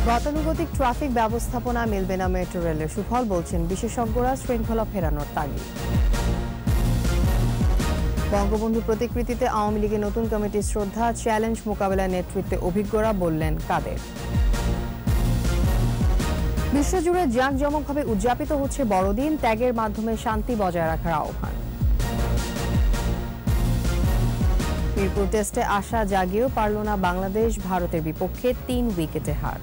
গতানুগতিক ট্রাফিক ব্যবস্থাপনা মিলবে না মেট্রো রেলের সুফল বলছেন বিশেষজ্ঞরা, শৃঙ্খলা ফেরানোর তাগিদ। বঙ্গবন্ধু প্রতিকৃতিতে আওয়ামী লীগের নতুন কমিটির শ্রদ্ধা, চ্যালেঞ্জ মোকাবেলায় নেতৃত্বে অভিজ্ঞরা, বললেন কাদের। বিশ্বজুড়ে জাঁকজমকভাবে উদযাপিত হচ্ছে বড়দিন, ত্যাগের মাধ্যমে শান্তি বজায় রাখার আহ্বান। মিরপুর টেস্টে আশা জাগিয়েও পারল না বাংলাদেশ, ভারতের বিপক্ষে 3 উইকেটে হার।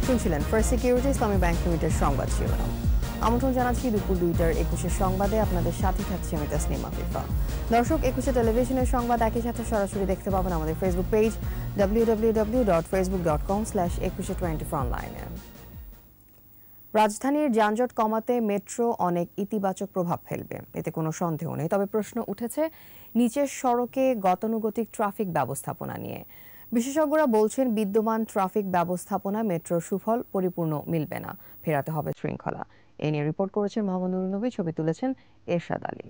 শুনছিলেন ফার্স্ট সিকিউরিটি ইসলামী ব্যাংক লিমিটেড সংবাদ শিরোনাম। আমন্ত্রণ জানাচ্ছি দুপুর 2টার 21 সংবাদে। আপনাদের সাথে থাকছি আমি তাসনিমা ফিফা। দর্শক, 21 টেলিভিশনের সংবাদ একই সাথে সরাসরি দেখতে পাবেন আমাদের ফেসবুক পেজ www.facebook.com/2124 রাজধানীর যানজট কমাতে মেট্রো অনেক ইতিবাচক প্রভাব ফেলবে, এতে কোনো সন্দেহ নেই। তবে প্রশ্ন উঠেছে নিচের সড়কে গতানুগতিক ট্রাফিক ব্যবস্থাপনা নিয়ে। বিশেষজ্ঞরা বলছেন বিদ্যমান ট্রাফিক ব্যবস্থাপনা মেট্রোর সুফল পরিপূর্ণ মিলবে না, ফেরাতে হবে শৃঙ্খলা। এ নিয়ে রিপোর্ট করেছেন মোহাম্মদ নুরুন নবী, ছবি তুলেছেন এরশাদ আলী।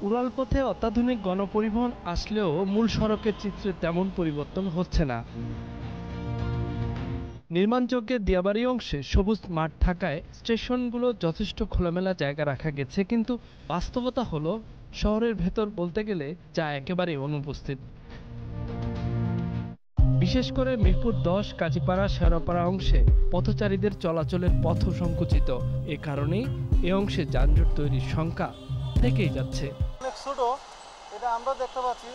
উড়ালপথে অত্যাধুনিক গণপরিবহন আসলেও মূল সড়কের চিত্রে তেমন পরিবর্তন হচ্ছে না। নির্মাণযোগ্যের দিয়াবাড়ি অংশে সবুজ মাঠ থাকায় স্টেশনগুলো যথেষ্ট খোলামেলা জায়গা রাখা গেছে, কিন্তু বাস্তবতা হলো শহরের ভেতর বলতে গেলে যা একেবারেই অনুপস্থিত। বিশেষ করে মিরপুর 10, কাজীপাড়া, শেওড়াপাড়া অংশে পথচারীদের চলাচলের পথ সংকুচিত। এ কারণেই এ অংশে যানজট তৈরির শঙ্কা থেকেই যাচ্ছে। অনেক ছোট, এটা আমরা দেখতে পাচ্ছি।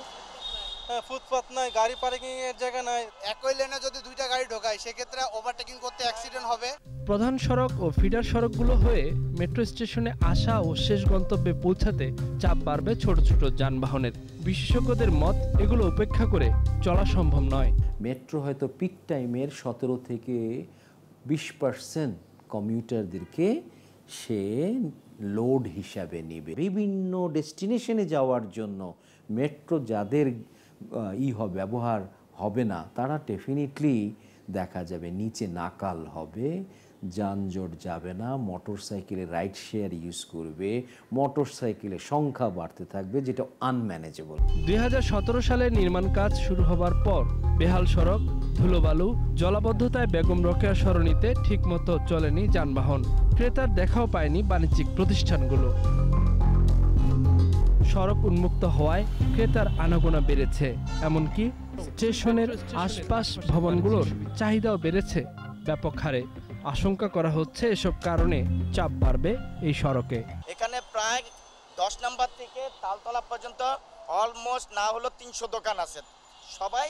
ফুটপাত নাই, গাড়ি পার্কিং এর জায়গা নাই। একই লেনে যদি 2টা গাড়ি ঢোকায় সেক্ষেত্রে ওভারটেকিং করতে অ্যাক্সিডেন্ট হবে। প্রধান সড়ক ও ফিডার সড়কগুলো হয়ে মেট্রো স্টেশনে আসা ও শেষ গন্তব্যে পৌঁছাতে চাপ বাড়বে ছোট ছোট যানবাহনের। বিশেষজ্ঞদের মত, এগুলো উপেক্ষা করে চলা সম্ভব নয়। মেট্রো হয়তো পিক টাইমের 17 থেকে 20% কমিউটারদেরকে সে লোড হিসাবে নেবে। বিভিন্ন ডেস্টিনেশনে যাওয়ার জন্য মেট্রো যাদের ব্যবহার হবে না, তারা ডেফিনেটলি দেখা যাবে নিচে নাকাল হবে, যানজট যাবে না, মোটর সাইকেলে রাইড শেয়ার ইউজ করবে, মোটর সাইকেলের সংখ্যা বাড়তে থাকবে, যেটা আনম্যানেজেবল। 2017 সালে নির্মাণ কাজ শুরু হবার পর বেহাল সড়ক, ধুলোবালু, জলাবদ্ধতায় বেগম রোকেয়া সরণিতে ঠিকমতো চলেনি যানবাহন। ক্রেতার দেখাও পায়নি বাণিজ্যিক প্রতিষ্ঠানগুলো। সড়ক উন্মুক্ত হওয়ায় ক্রেতার আনাগোনা বেড়েছে, এমনকি স্টেশনের আশপাশ ভবনগুলোর চাহিদাও বেড়েছে ব্যাপক হারে। আশঙ্কা করা হচ্ছে এসব কারণে চাপ বাড়বে এই সড়কে। এখানে প্রায় 10 নাম্বার থেকে তালতলা পর্যন্ত অলমোস্ট না হলো 300 দোকান আছে, সবাই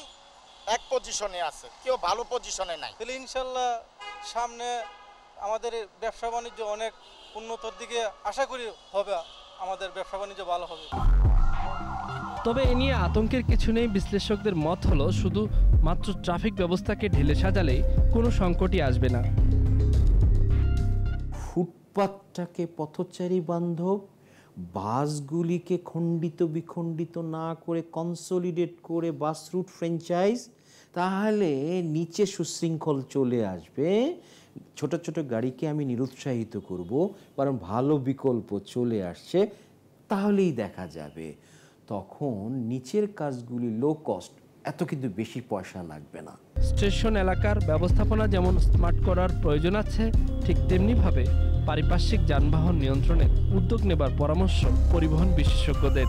এক পজিশনে আছে, কেউ ভালো পজিশনে নাই। তাহলে ইনশাল্লাহ সামনে আমাদের ব্যবসা বাণিজ্য অনেক উন্নতর দিকে আশা করি হবে, আমাদের ব্যবসা বাণিজ্য ভালো হবে। তবে এ নিয়ে আতঙ্কের কিছু নেই। বিশ্লেষকদের মত হলো শুধু মাত্র ট্রাফিক ব্যবস্থাকে ঢেলে সাজালেই কোনো সংকটই আসবে না। ফুটপাতটাকে পথচারী বান্ধব, বাসগুলিকে খণ্ডিত বিখণ্ডিত না করে কনসলিডেট করে বাস রুট ফ্র্যাঞ্চাইজ, তাহলে নিচে সুশৃঙ্খল চলে আসবে। ছোট ছোট গাড়িকে আমি নিরুৎসাহিত করব, কারণ ভালো বিকল্প চলে আসছে, তাহলেই দেখা যাবে তখন নিচের কাজগুলি লো কস্ট, এত কিন্তু বেশি পয়সা লাগবে না। স্টেশন এলাকার ব্যবস্থাপনা যেমন স্মার্ট করার প্রয়োজন আছে, ঠিক তেমনিভাবে পারিপার্শ্বিক যানবাহন নিয়ন্ত্রণের উদ্যোগ নেবার পরামর্শ পরিবহন বিশেষজ্ঞদের।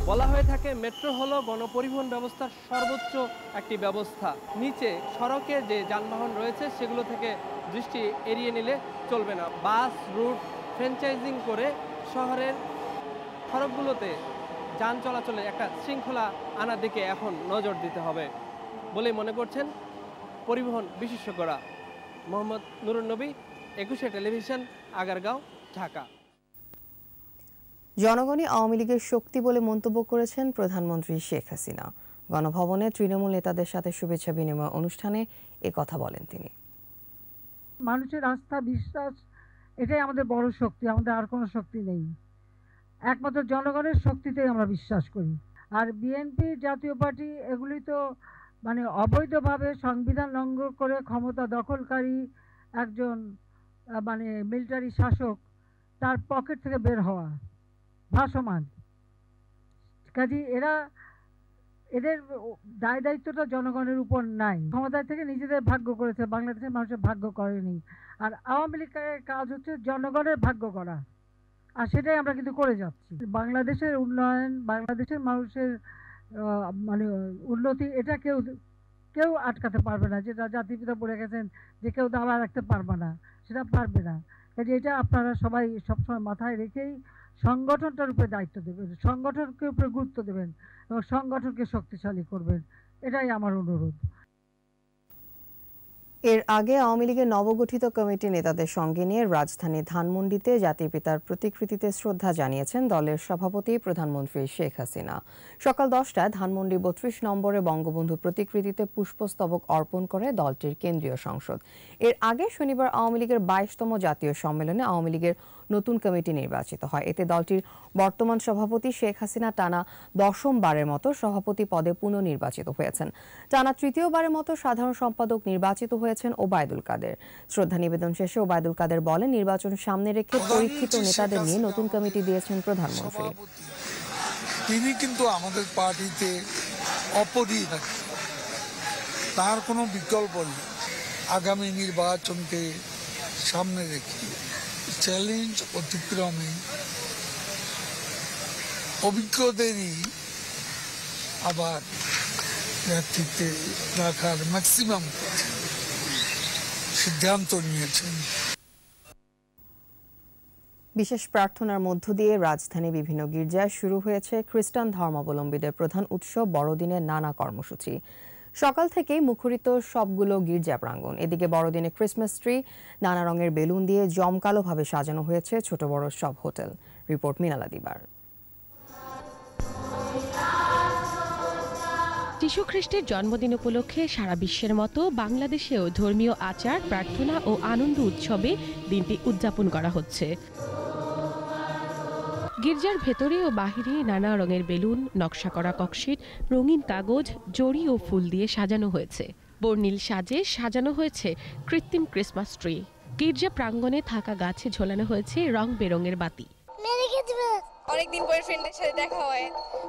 বলা হয়ে থাকে মেট্রো হলো গণপরিবহন ব্যবস্থার সর্বোচ্চ একটি ব্যবস্থা। নিচে সড়কে যে যানবাহন রয়েছে সেগুলো থেকে দৃষ্টি এড়িয়ে নিলে চলবে না। বাস রুট ফ্র্যাঞ্চাইজিং করে শহরের সড়কগুলোতে যান চলাচলে একটা শৃঙ্খলা আনার দিকে এখন নজর দিতে হবে বলে মনে করছেন পরিবহন বিশেষজ্ঞরা। মোহাম্মদ নুরুন নবী, 21 টেলিভিশন, আগারগাঁও, ঢাকা। জনগণই আওয়ামী লীগের শক্তি বলে মন্তব্য করেছেন প্রধানমন্ত্রী শেখ হাসিনা। গণভবনে তৃণমূল নেতাদের সাথে শুভেচ্ছা বিনিময় অনুষ্ঠানে এ কথা বলেন তিনি। মানুষের আস্থা বিশ্বাস এটাই আমাদের বড় শক্তি, আমাদের আর কোনো শক্তি নেই। একমাত্র জনগণের শক্তিতেই আমরা বিশ্বাস করি। আর বিএনপি জাতীয় পার্টি এগুলি তো মানে অবৈধভাবে সংবিধান লঙ্ঘন করে ক্ষমতা দখলকারী একজন মানে মিলিটারি শাসক, তার পকেট থেকে বের হওয়া ভাসমান। কাজে এদের দায় দায়িত্বটা জনগণের উপর নাই, ক্ষমতায় থেকে নিজেদের ভাগ্য করেছে, বাংলাদেশের মানুষের ভাগ্য করেনি। আর আওয়ামী লীগের কাজ হচ্ছে জনগণের ভাগ্য করা, আর সেটাই আমরা কিন্তু করে যাচ্ছি। বাংলাদেশের উন্নয়ন, বাংলাদেশের মানুষের মানে উন্নতি, এটা কেউ আটকাতে পারবে না। যেটা জাতিপিতা বলে গেছেন যে কেউ দাবা রাখতে পারবে না, সেটা পারবে না। কাজে এটা আপনারা সবাই সবসময় মাথায় রেখেই সংগঠনটার উপরে দায়িত্ব দেবেন, সংগঠনকে উপরে গুরুত্ব দেবেন এবং সংগঠনকে শক্তিশালী করবেন, এটাই আমার অনুরোধ। এর আগে আওয়ামী লীগের নবগঠিত কমিটি নেতাদের সঙ্গে নিয়ে রাজধানী ধানমন্ডিতে জাতির পিতার প্রতিকৃতিতে শ্রদ্ধা জানিয়েছেন দলের সভাপতি প্রধানমন্ত্রী শেখ হাসিনা। সকাল 10টায় ধানমন্ডি 32 নম্বরে বঙ্গবন্ধু প্রতিকৃতিতে পুষ্পস্তবক অর্পণ করে দলটির কেন্দ্রীয় সংসদ। এর আগে শনিবার আওয়ামী লীগের 22তম জাতীয় সম্মেলনে আওয়ামী লীগের নতুন কমিটি নির্বাচিত হয়। এতে দলটির বর্তমান সভাপতি শেখ হাসিনা টানা 10মবারের মতো সভাপতি পদে পুনর্নির্বাচিত হয়েছেন। টানা 3য়বারের মতো সাধারণ সম্পাদক নির্বাচিত হয়েছেন ওবায়দুল কাদের। শ্রদ্ধা নিবেদন শেষে ওবায়দুল কাদের বলেন, নির্বাচন সামনে রেখে পরীক্ষিত নেতাদের নিয়ে নতুন কমিটি দিয়েছেন প্রধানমন্ত্রী। তিনি কিন্তু আমাদের পার্টিতে অপরিহার্য, তার কোনো বিকল্প নেই। আগামী নির্বাচনকে সামনে রেখে চ্যালেঞ্জ অতিক্রমে অভিজ্ঞদেরই আবার নেতৃত্বে রাখার ম্যাক্সিমাম সিদ্ধান্ত নিয়েছেন। বিশেষ প্রার্থনার মধ্য দিয়ে রাজধানী বিভিন্ন গির্জায় শুরু হয়েছে খ্রিস্টান ধর্মাবলম্বীদের প্রধান উৎসব বড়দিনের নানা কর্মসূচি। সকাল থেকেই মুখরিত সবগুলো গির্জা প্রাঙ্গণ। এদিকে বড়দিনে ক্রিসমাস ট্রি, নানা রঙের বেলুন দিয়ে জমকালোভাবে সাজানো হয়েছে ছোট বড় সব হোটেল। রিপোর্ট মিনালা দিবার। যিশু খ্রিস্টের জন্মদিন উপলক্ষে সারা বিশ্বের মতো বাংলাদেশেও ধর্মীয় আচার, প্রার্থনা ও আনন্দ উৎসবে দিনটি উদযাপন করা হচ্ছে। গির্জার ভেতরে ও বাহিরে নানা রঙের বেলুন, নকশা করা ককশিট, রঙিন কাগজ, জড়ি ও ফুল দিয়ে সাজানো হয়েছে। বর্ণিল সাজে সাজানো হয়েছে কৃত্রিম ক্রিসমাস ট্রি। গির্জা প্রাঙ্গণে থাকা গাছে ঝোলানো হয়েছে রং বেরঙের বাতি। অনেকদিন পরে ফ্রেন্ডের সাথে দেখা হয়,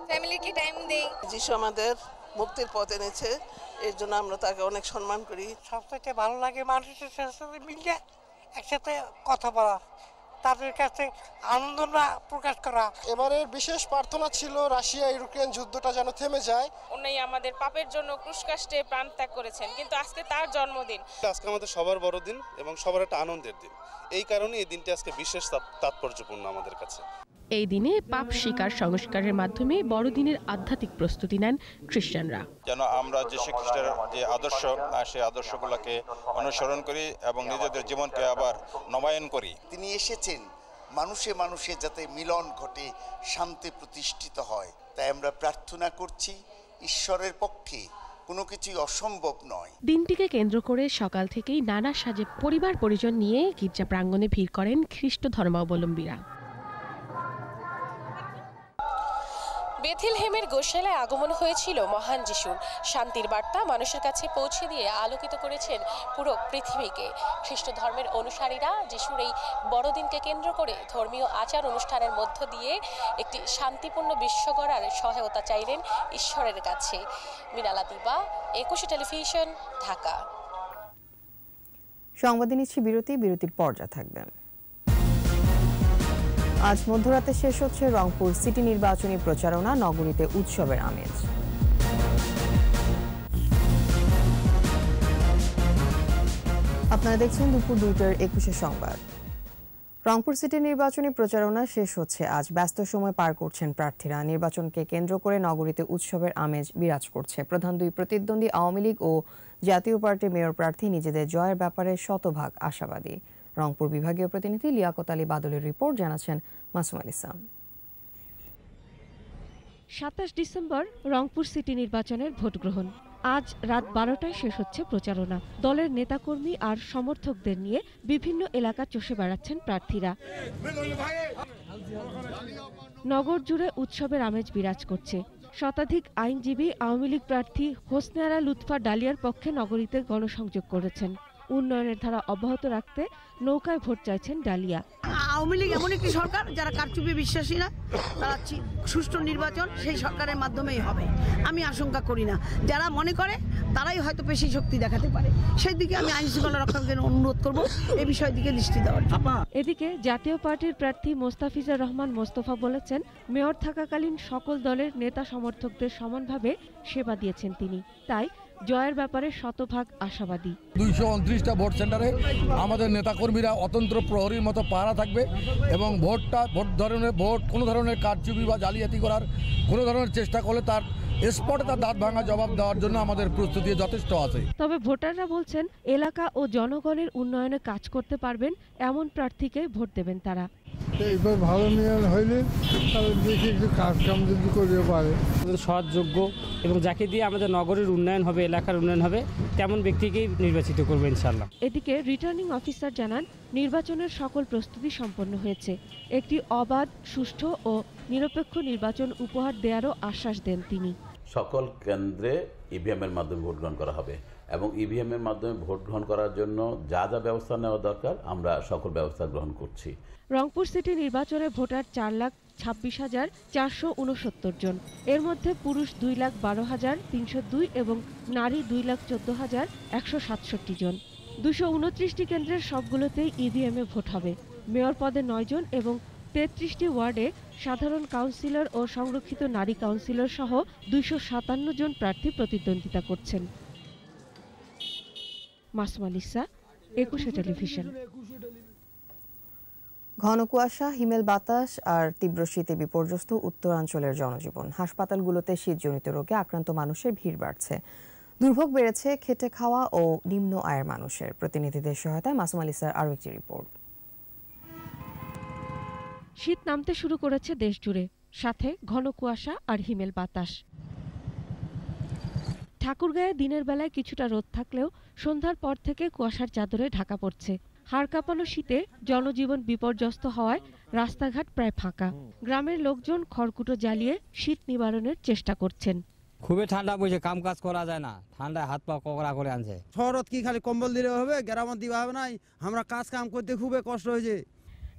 ফ্যামিলিকে টাইম দেই। যিশু আমাদের মুক্তির পথ এনেছে, এর জন্য আমরা তাকে অনেক সম্মান করি। সবথেকে ভালো লাগে মানুষের সাথে মিলে একসাথে কথা বলা, তাদের কাছে আনন্দ প্রকাশ করা। এবারের বিশেষ প্রার্থনা ছিল রাশিয়া ইউক্রেন যুদ্ধটা যেন থেমে যায়। উনি আমাদের পাপের জন্য ক্রুশকাষ্টে প্রাণ ত্যাগ করেছেন, কিন্তু আজকে তার জন্মদিন। আজকে আমাদের সবার বড় দিন এবং সবার একটা আনন্দের দিন। এই কারণে এই দিনটি আজকে বিশেষ তাৎপর্যপূর্ণ আমাদের কাছে। এই দিনে পাপ স্বীকার সংস্কারের মাধ্যমে বড়দিনের আধ্যাত্মিক প্রস্তুতি নেন খ্রিস্টানরা। যেন আমরা যীশু খ্রিস্টের যে আদর্শ, সেই আদর্শগুলোকে অনুসরণ করি এবং নিজেদের জীবনকে আবার নবায়ন করি। তিনি এসেছেন মানুষে মানুষে যাতে মিলন ঘটে, শান্তি প্রতিষ্ঠিত হয়। তাই আমরা প্রার্থনা করছি, ঈশ্বরের পক্ষে কোনো কিছুই অসম্ভব নয়। দিনটিকে কেন্দ্র করে সকাল থেকেই নানা সাজে পরিবার পরিজন নিয়ে গির্জা প্রাঙ্গণে ভিড় করেন খ্রিস্ট ধর্মাবলম্বীরা। বেথলেহেমের গোশালায় আগমন হয়েছিল মহান যিশুর। শান্তির বার্তা মানুষের কাছে পৌঁছে দিয়ে আলোকিত করেছেন পুরো পৃথিবীকে। খ্রিস্ট ধর্মের অনুসারীরা যিশুর এই বড়দিনকে কেন্দ্র করে ধর্মীয় আচার অনুষ্ঠানের মধ্য দিয়ে একটি শান্তিপূর্ণ বিশ্ব গড়ার সহায়তা চাইলেন ঈশ্বরের কাছে। মিনালা দিবা, একুশে টেলিভিশন, ঢাকা। সংবাদে নিচ্ছি বিরতি, বিরতির পর যা থাকবে। আজ মধ্যরাতে শেষ হচ্ছে রংপুর সিটি নির্বাচনী প্রচারণা, নগরীতে উৎসবের আমেজ। আপনারা দেখছেন দুপুর 2টার 21 সংবাদ। রংপুর সিটি নির্বাচনী প্রচারণা শেষ হচ্ছে আজ। ব্যস্ত সময় পার করছেন প্রার্থীরা। নির্বাচনকে কেন্দ্র করে নগরীতে উৎসবের আমেজ বিরাজ করছে। প্রধান দুই প্রতিদ্বন্দ্বী আওয়ামী লীগ ও জাতীয় পার্টির মেয়র প্রার্থী নিজেদের জয়ের ব্যাপারে শতভাগ আশাবাদী। রংপুর বিভাগীয় প্রতিনিধি লিয়াকত আলী বাদলের রিপোর্ট, জানাচ্ছেন মাসুম আল ইসলাম। 27 ডিসেম্বর রংপুর সিটি নির্বাচনের ভোট গ্রহণ। আজ রাত 12টায় শেষ হচ্ছে প্রচারণা। দলের নেতাকর্মী আর সমর্থকদের নিয়ে বিভিন্ন এলাকা চষে বেড়াচ্ছেন প্রার্থীরা। নগর জুড়ে উৎসবের আমেজ বিরাজ করছে। শতাধিক আইনজীবী আওয়ামী লীগ প্রার্থী হোসনে আরা লুৎফা ডালিয়ার পক্ষে নগরীতে গণসংযোগ করেছেন। উন্নয়নের ধারা অব্যাহত রাখতে নৌকায় ভোট চাইছেন ডালিয়া। আওয়ামী লীগ এমন একটি সরকার যারা কারচুপি বিশ্বাসী না, তারা সুষ্ঠু নির্বাচন সেই সরকারের মাধ্যমেই হবে আমি আশঙ্কা করি না। যারা মনে করে তারাই হয়তো পেশি শক্তি দেখাতে পারে, সেই দিকে আমি আইন শৃঙ্খলা রক্ষাকারীকে অনুরোধ করব এই বিষয়ের দিকে দৃষ্টি দেওয়ার। এদিকে জাতীয় পার্টির প্রার্থী মোস্তাফিজুর রহমান মোস্তফা বলেছেন, মেয়র থাকাকালীন সকল দলের নেতা সমর্থকদের সমানভাবে সেবা দিয়েছেন তিনি, তাই জয়ের ব্যাপারে শতভাগ আশাবাদী। 229টা ভোট সেন্টারে আমাদের নেতাকর্মীরা অতন্ত্র প্রহরীর মতো পাহারা থাকবে এবং ভোট কোনো ধরনের কারচুপি বা জালিয়াতি করার কোনো ধরনের চেষ্টা করলে তার স্পটে তার দাঁত ভাঙা জবাব দেওয়ার জন্য আমাদের প্রস্তুতি যথেষ্ট আছে। তবে ভোটাররা বলছেন, এলাকা ও জনগণের উন্নয়নে কাজ করতে পারবেন এমন প্রার্থীকে ভোট দেবেন তারা। এইবার ভালো নিয়ম হইলে তাহলে দেখি একটু কাজকাম যদি করতে পারে। সৎযোগ্য এবং যাকে দিয়ে আমাদের নগরের উন্নয়ন হবে, এলাকার উন্নয়ন হবে, তেমন ব্যক্তিকেই নির্বাচিত করবো ইনশাল্লাহ। এদিকে রিটার্নিং অফিসার জানান, নির্বাচনের সকল প্রস্তুতি সম্পন্ন হয়েছে। একটি অবাধ, সুষ্ঠু ও নিরপেক্ষ নির্বাচন উপহার দেওয়ারও আশ্বাস দেন তিনি। সকল কেন্দ্রে ইভিএম এর মাধ্যমে ভোট গ্রহণ করা হবে এবং ইভিএম এর মাধ্যমে ভোট গ্রহণ করার জন্য যা যা ব্যবস্থা নেওয়া দরকার আমরা সকল ব্যবস্থা গ্রহণ করছি। রংপুর সিটি নির্বাচনে ভোটার 4,26,469 জন। এর মধ্যে পুরুষ 2,12,302 এবং নারী 2,14,167 জন। 229টি কেন্দ্রের সবগুলোতেই ইভিএমে ভোট হবে। মেয়র পদে 9 জন এবং 33টি ওয়ার্ডে সাধারণ কাউন্সিলর ও সংরক্ষিত নারী কাউন্সিলর সহ 257 জন প্রার্থী প্রতিদ্বন্দ্বিতা করছেন। Masuma Lisa, 21 television. ঘন কুয়াশা, হিমেল বাতাস আর তীব্র শীতে বিপর্যস্ত উত্তরাঞ্চলের জনজীবন। হাসপাতালগুলোতে শীতজনিত রোগে আক্রান্ত মানুষের ভিড় বাড়ছে। দুর্ভোগ বেড়েছে খেটে খাওয়া ও নিম্ন আয়ের মানুষের। প্রতিনিধিদের সহায়তায় মাসুমা লিসার আরও একটি রিপোর্ট। শীত নামতে শুরু করেছে দেশ জুড়ে, সাথে ঘন কুয়াশা আর হিমেল বাতাস। ঠাকুরগাঁয়ে দিনের বেলায় কিছুটা রোদ থাকলেও সন্ধ্যার পর থেকে কুয়াশার চাদরে ঢাকা পড়ছে। হাড় কাঁপানো শীতে জনজীবন বিপর্যস্ত হওয়ায় রাস্তাঘাট প্রায় ফাঁকা। গ্রামের লোকজন খড়কুটো জ্বালিয়ে শীত নিবারণের চেষ্টা করছেন। খুবই ঠান্ডা পড়ছে, কাম কাজ করা যায় না, ঠান্ডায় হাত পা ককড়া করে আনছে। শহরত কি খালি কম্বল দিলে হবে, গ্রামত দিবা হবে নাই, আমরা কাজ কাম করতে খুবই কষ্ট হয়েছে।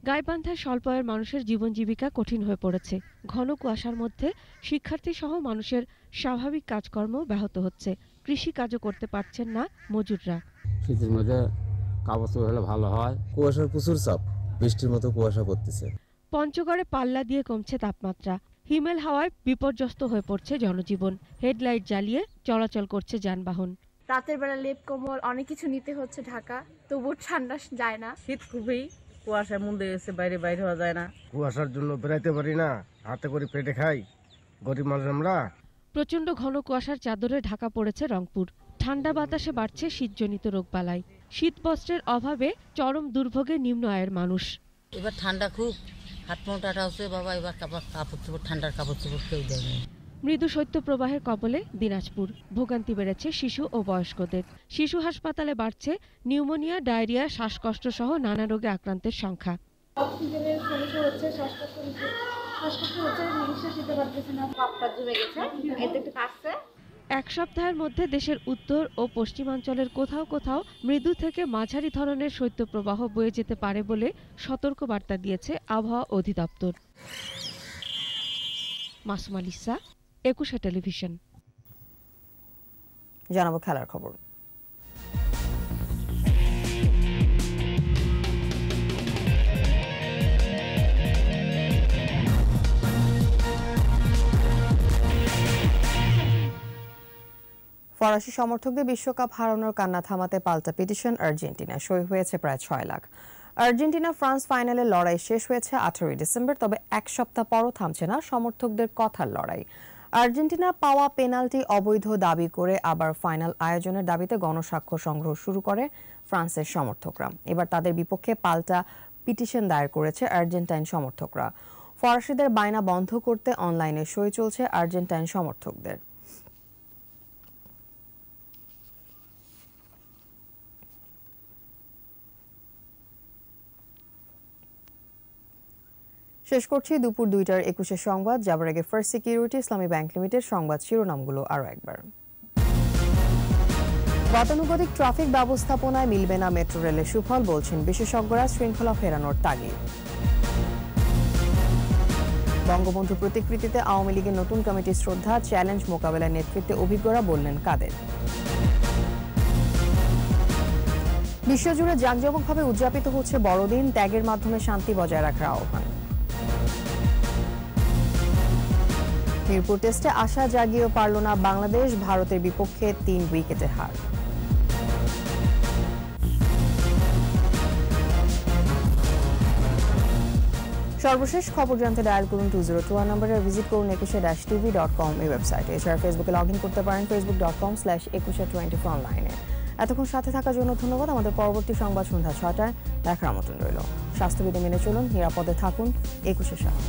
গাইবান্ধায় স্বল্প আয়ের মানুষের জীবন জীবিকা কঠিন হয়ে পড়েছে। ঘন কুয়াশার মধ্যে শিক্ষার্থী সহ মানুষের স্বাভাবিক কাজকর্ম ব্যাহত হচ্ছে। কৃষি কাজও করতে পারছেন না মজুররা। শীতের মধ্যে কাপড় হলে ভালো হয়। কুয়াশার প্রচুর চাপ, বৃষ্টির মতো কুয়াশা করতেছে। পঞ্চগড়ে পাল্লা দিয়ে কমছে তাপমাত্রা। হিমেল হাওয়ায় বিপর্যস্ত হয়ে পড়ছে জনজীবন। হেডলাইট জ্বালিয়ে চলাচল করছে যানবাহন। রাতের বেলা লেপ কম্বল অনেক কিছু নিতে হচ্ছে ঢাকা, তবুও ঠান্ডা যায় না। শীত খুবই, কুয়াশার মধ্যে এসে বাইরে হওয়া যায় না। কুয়াশার জন্য বেড়াইতে পারি না, হাতে করে পেটে খাই, গরিব মানুষ আমরা। প্রচণ্ড ঘন কুয়াশার চাদরে ঢাকা পড়েছে রংপুর। ঠান্ডা বাতাসে বাড়ছে শীতজনিত রোগবালাই। শীত বস্ত্রের অভাবে চরম দুর্ভোগে নিম্ন আয়ের মানুষ। এবার ঠান্ডা খুব, হাত মোটাটা হচ্ছে বাবা, এবার কাপড় চোপড়, ঠান্ডার কাপড় চোপড় কেউ দেয় না। মৃদু শৈত্যপ্রবাহের কবলে দিনাজপুর। ভোগান্তি বেড়েছে শিশু ও বয়স্কদের। শিশু হাসপাতালে বাড়ছে নিউমোনিয়া, ডায়রিয়া, শ্বাসকষ্ট সহ নানা রোগে আক্রান্তের সংখ্যা। অক্সিজেনের সমস্যা হচ্ছে, শ্বাসকষ্ট হচ্ছে, নিঃশ্বাস নিতে পারতেছে না, পাপটা জমে গেছে, এতে একটু কাশছে। এক সপ্তাহের মধ্যে দেশের উত্তর ও পশ্চিমাঞ্চলের কোথাও কোথাও মৃদু থেকে মাঝারি ধরনের শৈত্যপ্রবাহ বয়ে যেতে পারে বলে সতর্ক বার্তা দিয়েছে আবহাওয়া অধিদপ্তর। Masuma Lisa, 21 television. জানাবো খেলার খবর। ফরাসি সমর্থকদের বিশ্বকাপ হারানোর কান্না থামাতে পাল্টা পিটিশন আর্জেন্টিনা। সই হয়েছে প্রায় 6 লাখ। আর্জেন্টিনা ফ্রান্স ফাইনালের লড়াই শেষ হয়েছে 18 ডিসেম্বর। তবে এক সপ্তাহ পরও থামছে না সমর্থকদের কথার লড়াই। আর্জেন্টিনা পাওয়া পেনাল্টি অবৈধ দাবি করে আবার ফাইনাল আয়োজনের দাবিতে গণস্বাক্ষর সংগ্রহ শুরু করে ফ্রান্সের সমর্থকরা। এবার তাদের বিপক্ষে পাল্টা পিটিশন দায়ের করেছে আর্জেন্টাইন সমর্থকরা। ফরাসিদের বায়না বন্ধ করতে অনলাইনে সই চলছে আর্জেন্টাইন সমর্থকদের। শেষ করছি দুপুর 2টার 21 সংবাদ। যাবার আগে ফার্স্ট সিকিউরিটি ইসলামী ব্যাংক লিমিটেড সংবাদ শিরোনামগুলো আরও একবার। গতানুগতিক ট্রাফিক ব্যবস্থাপনায় মিলবে না মেট্রো রেলের সুফল, বলছেন বিশেষজ্ঞরা, শৃঙ্খলা ফেরানোর তাগিদ। বঙ্গবন্ধু প্রতিকৃতিতে আওয়ামী লীগের নতুন কমিটির শ্রদ্ধা, চ্যালেঞ্জ মোকাবেলার নেতৃত্বে অভিজ্ঞরা, বললেন কাদের। বিশ্বজুড়ে জাঁকজমকভাবে উদযাপিত হচ্ছে বড়দিন, ত্যাগের মাধ্যমে শান্তি বজায় রাখার আহ্বান। মিরপুর টেস্টে আশা জাগিয়েও পারল না বাংলাদেশ, ভারতের বিপক্ষে 3 উইকেটে হার। সর্বশেষ খবর জানতে ডায়াল করুন 2021 নম্বরে, ভিজিট করুন 21-tv.com এই ওয়েবসাইটে। এছাড়া ফেসবুকে লগ ইন করতে পারেন facebook.com/2124 অনলাইনে। এতক্ষণ সাথে থাকার জন্য ধন্যবাদ। আমাদের পরবর্তী সংবাদ সন্ধ্যা 6টায় দেখার মতন রইল। স্বাস্থ্যবিধি মেনে চলুন, নিরাপদে থাকুন। 21 সাথে।